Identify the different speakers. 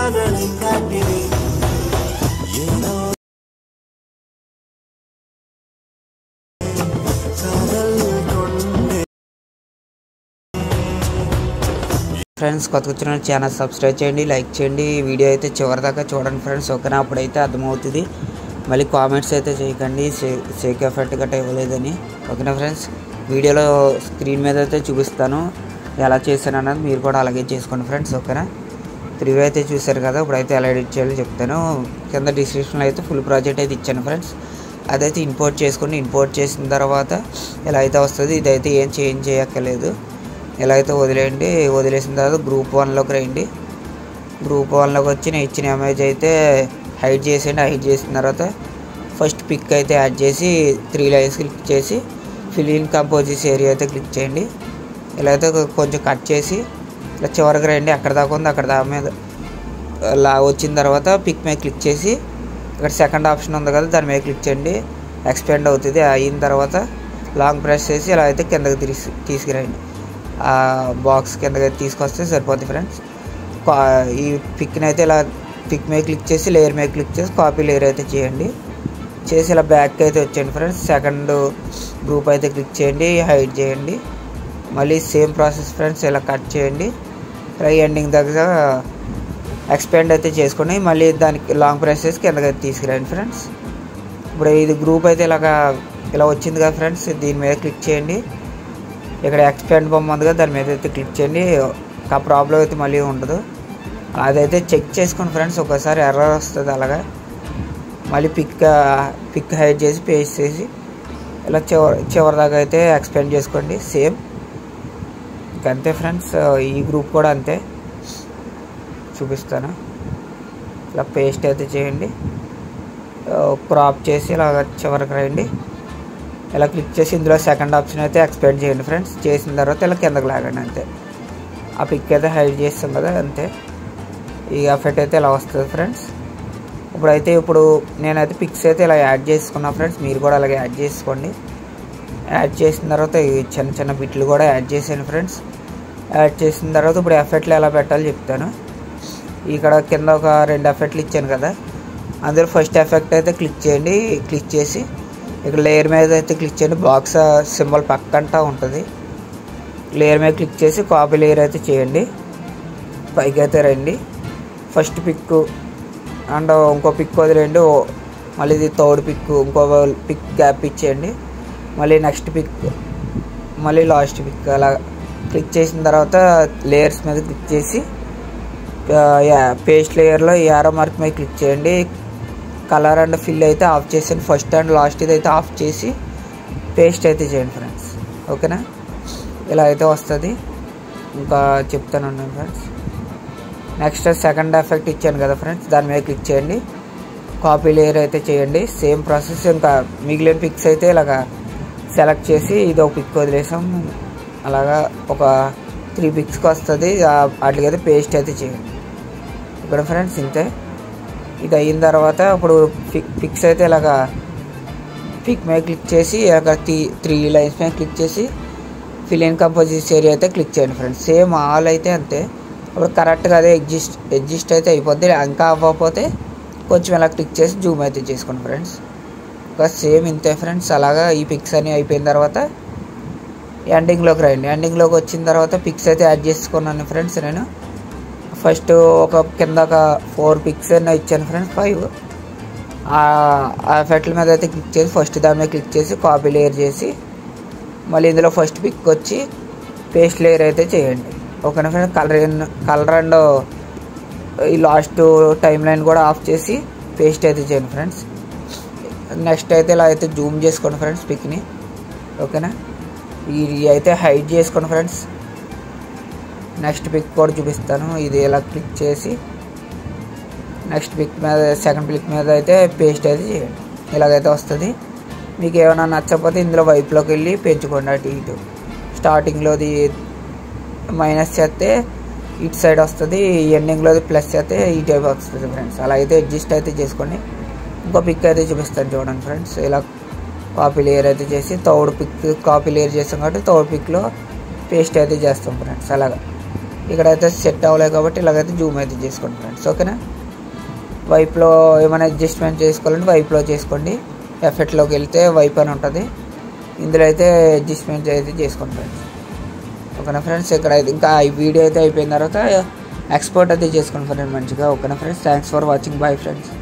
Speaker 1: Friends కొత్తగా వచ్చిన channel subscribe చేయండి, లైక్ చేయండి, వీడియో అయితే చివరిదాకా చూడండి ఫ్రెండ్స్. ఓకేనా? అప్పుడైతే అర్థమవుతుంది. మళ్ళీ కామెంట్స్ అయితే చేయకండి షేక్ ఎఫెక్ట్ గట్రా ఇవ్వలేదని. ఓకేనా ఫ్రెండ్స్? వీడియోలో స్క్రీన్ మీద అయితే చూపిస్తాను ఎలా చేశాను అన్నది, మీరు కూడా అలాగే చేసుకోండి ఫ్రెండ్స్. ఓకేనా? ప్రివ్యూ అయితే చూశారు కదా, ఇప్పుడైతే ఎలా ఎడిట్ చేయాలో చెప్తాను. కింద డిస్క్రిప్షన్లో అయితే ఫుల్ ప్రాజెక్ట్ అయితే ఇచ్చాను ఫ్రెండ్స్. అదైతే ఇంపోర్ట్ చేసుకోండి. ఇంపోర్ట్ చేసిన తర్వాత ఇలా అయితే వస్తుంది. ఇదైతే ఏం చేంజ్ చేయక్కర్లేదు, ఇలా అయితే వదిలేయండి. వదిలేసిన తర్వాత గ్రూప్ 1లోకి రండి. గ్రూప్ 1లోకి వచ్చి నేను ఇచ్చిన ఇమేజ్ అయితే హైడ్ చేసేయండి. హైడ్ చేసిన తర్వాత ఫస్ట్ పిక్ అయితే యాడ్ చేసి 3 లైన్స్ క్లిక్ చేసి ఫిల్ ఇన్ కంపోజిస్ ఏరియా అయితే క్లిక్ చేయండి. ఇలా అయితే కొంచెం కట్ చేసి ఇలా చివరికి రండి. అక్కడ దాకా ఉంది, అక్కడ దాకా మీద వచ్చిన తర్వాత పిక్ మీద క్లిక్ చేసి ఇక్కడ సెకండ్ ఆప్షన్ ఉంది కదా, దాని మీద క్లిక్ చేయండి. ఎక్స్పాండ్ అవుతుంది. అయిన తర్వాత లాంగ్ ప్రెస్ చేసి ఇలా అయితే కిందకి తీసుకురండి. ఆ బాక్స్ కిందకి తీసుకొస్తే సరిపోతుంది ఫ్రెండ్స్. ఈ పిక్ని అయితే ఇలా పిక్ మీద క్లిక్ చేసి లేయర్ మీద క్లిక్ చేసి కాపీ లేయర్ అయితే చేయండి. చేసి ఇలా బ్యాక్ అయితే వచ్చేయండి ఫ్రెండ్స్. సెకండ్ గ్రూప్ అయితే క్లిక్ చేయండి, హైడ్ చేయండి. మళ్ళీ సేమ్ ప్రాసెస్ ఫ్రెండ్స్. ఇలా కట్ చేయండి. ఇలా ఎండింగ్ దగ్గర ఎక్స్పాండ్ అయితే చేసుకోండి. మళ్ళీ దానికి లాంగ్ ప్రెస్ చేసి కిందకి అయితే తీసుకురండి ఫ్రెండ్స్. ఇప్పుడు ఇది గ్రూప్ అయితే ఇలా వచ్చింది కదా ఫ్రెండ్స్, దీని మీద క్లిక్ చేయండి. ఇక్కడ ఎక్స్పాండ్ బొమ్మ ఉంది కదా, దాని మీద అయితే క్లిక్ చేయండి. ఆ ప్రాబ్లం అయితే మళ్ళీ ఉండదు. అదైతే చెక్ చేసుకోండి ఫ్రెండ్స్. ఒకసారి ఎర్రర్ వస్తుంది. అలాగా మళ్ళీ పిక్ హైడ్ చేసి పేస్ట్ చేసి ఇలా చివరి దాకా అయితే ఎక్స్పాండ్ చేసుకోండి. సేమ్ అంతే ఫ్రెండ్స్. ఈ గ్రూప్ కూడా అంతే, చూపిస్తాను. ఇలా పేస్ట్ అయితే చేయండి. క్రాప్ చేసి ఇలా చివరికి రండి. ఇలా క్లిక్ చేసి ఇందులో సెకండ్ ఆప్షన్ అయితే ఎక్స్పాండ్ చేయండి ఫ్రెండ్స్. చేసిన తర్వాత ఇలా కిందకి లాగండి. అంతే. ఆ పిక్ అయితే హైడ్ చేస్తాం కదా, అంతే. ఈ ఎఫెక్ట్ అయితే ఇలా వస్తుంది ఫ్రెండ్స్. ఇప్పుడు నేనైతే పిక్స్ అయితే ఇలా యాడ్ చేసుకున్నా ఫ్రెండ్స్. మీరు కూడా అలాగే యాడ్ చేసుకోండి. యాడ్ చేసిన తర్వాత ఈ చిన్న చిన్న బిట్లు కూడా యాడ్ చేసాను ఫ్రెండ్స్. యాడ్ చేసిన తర్వాత ఇప్పుడు ఎఫెక్ట్లు ఎలా పెట్టాలో చెప్తాను. ఇక్కడ కింద ఒక 2 ఎఫెక్ట్లు ఇచ్చాను కదా, అందులో ఫస్ట్ ఎఫెక్ట్ అయితే క్లిక్ చేయండి. క్లిక్ చేసి ఇక్కడ లేయర్ మీద అయితే క్లిక్ చేయండి. బాక్స్ సింబల్ పక్కంటా ఉంటుంది. లేయర్ మీద క్లిక్ చేసి కాపీ లేయర్ అయితే చేయండి. పైకి అయితే రండి. ఫస్ట్ పిక్ అండ్ ఇంకో పిక్ వదిలేయండి. మళ్ళీ ఇది థర్డ్ పిక్, ఇంకో పిక్ గ్యాప్ ఇచ్చేయండి. మళ్ళీ నెక్స్ట్ పిక్, మళ్ళీ లాస్ట్ పిక్. అలా క్లిక్ చేసిన తర్వాత లేయర్స్ మీద క్లిక్ చేసి పేస్ట్ లేయర్లో యారో మార్క్ మీద క్లిక్ చేయండి. కలర్ అండ్ ఫిల్ అయితే ఆఫ్ చేసాను. ఫస్ట్ అండ్ లాస్ట్ ఇది అయితే ఆఫ్ చేసి పేస్ట్ అయితే చేయండి ఫ్రెండ్స్. ఓకేనా? ఇలా అయితే వస్తుంది. ఇంకా చెప్తాను ఫ్రెండ్స్. నెక్స్ట్ సెకండ్ ఎఫెక్ట్ ఇచ్చాను కదా ఫ్రెండ్స్, దాని మీద క్లిక్ చేయండి. కాపీ లేయర్ అయితే చేయండి. Same process. ఇంకా మిగిలిన పిక్స్ అయితే ఇలాగా సెలెక్ట్ చేసి ఇది ఒక పిక్ వదిలేసాం. అలాగా ఒక 3 పిక్స్కి వస్తుంది. వాటికైతే పేస్ట్ అయితే చేయండి. ఇక్కడ ఫ్రెండ్స్ ఇంతే. ఇది అయిన తర్వాత ఇప్పుడు పిక్స్ అయితే ఇలాగా పిక్ మీద క్లిక్ చేసి ఇలాగ 3 లైన్స్ మీద క్లిక్ చేసి ఫిల్ ఇన్ కంపోజిస్ ఏరియా అయితే క్లిక్ చేయండి ఫ్రెండ్స్. సేమ్ ఆల్ అయితే అంతే. ఇప్పుడు కరెక్ట్గా అదే ఎగ్జిస్ట్ అయితే అయిపోద్ది. ఇంకా అవ్వకపోతే కొంచెం ఇలా క్లిక్ చేసి జూమ్ అయితే చేసుకోండి ఫ్రెండ్స్. ఇంకా సేమ్ ఇంతే ఫ్రెండ్స్. అలాగా ఈ పిక్స్ అన్నీ అయిపోయిన తర్వాత ఎండింగ్లోకి రండి. ఎండింగ్లోకి వచ్చిన తర్వాత పిక్స్ అయితే యాడ్ చేసుకున్నాను ఫ్రెండ్స్. నేను ఫస్ట్ ఒక కింద ఒక 4 పిక్స్ అయినా ఇచ్చాను ఫ్రెండ్స్, 5. ఆ ఎఫెక్ట్ల మీద అయితే క్లిక్ చేసి ఫస్ట్ దాని మీద క్లిక్ చేసి కాపీ లేయర్ చేసి మళ్ళీ ఇందులో ఫస్ట్ పిక్ వచ్చి పేస్ట్ లేయర్ అయితే చేయండి. ఓకేనా ఫ్రెండ్స్? కలర్ అండ్ ఈ లాస్ట్ టైం లైన్ కూడా ఆఫ్ చేసి పేస్ట్ అయితే చేయండి ఫ్రెండ్స్. నెక్స్ట్ అయితే ఇలా అయితే జూమ్ చేసుకోండి ఫ్రెండ్స్ పిక్ని. ఓకేనా? ఇది అయితే హైడ్ చేసుకోండి ఫ్రెండ్స్. నెక్స్ట్ పిక్ కూడా చూపిస్తాను. ఇది ఇలా క్లిక్ చేసి నెక్స్ట్ పిక్ మీద సెకండ్ పిక్ మీద అయితే పేస్ట్ అయితే చేయండి. ఇలాగైతే వస్తుంది. మీకు ఏమైనా నచ్చకపోతే ఇందులో వైపులోకి వెళ్ళి పెంచుకోండి. అటు ఇటు స్టార్టింగ్లోది మైనస్ చేస్తే ఇటు సైడ్ వస్తుంది, ఎండింగ్లోది ప్లస్ చేస్తే ఈ టైప్ వస్తుంది ఫ్రెండ్స్. అలా అయితే అడ్జస్ట్ అయితే చేసుకోండి. ఇంకో పిక్ అయితే చూపిస్తాను చూడండి ఫ్రెండ్స్. ఇలా కాపీ లేయర్ అయితే చేసి థర్డ్ పిక్ కాపీ లేయర్ చేస్తాం కాబట్టి థర్డ్ పిక్లో పేస్ట్ అయితే చేస్తాం ఫ్రెండ్స్. అలాగా ఇక్కడైతే సెట్ అవ్వలేదు కాబట్టి ఇలాగైతే జూమ్ అయితే చేసుకోండి ఫ్రెండ్స్. ఓకేనా. వైప్లో ఏమైనా అడ్జస్ట్మెంట్ చేసుకోవాలంటే వైప్లో చేసుకోండి. ఎఫెక్ట్లోకి వెళ్తే వైప్ అని ఉంటుంది, ఇందులో అయితే అడ్జస్ట్మెంట్ అయితే చేసుకోండి ఫ్రెండ్స్. ఓకేనా ఫ్రెండ్స్. ఇక్కడ ఇంకా ఈ వీడియో అయితే అయిపోయిన తర్వాత ఎక్స్పోర్ట్ అయితే చేసుకోండి ఫ్రెండ్స్ మంచిగా. ఓకేనా friends. Thanks for watching. Bye friends.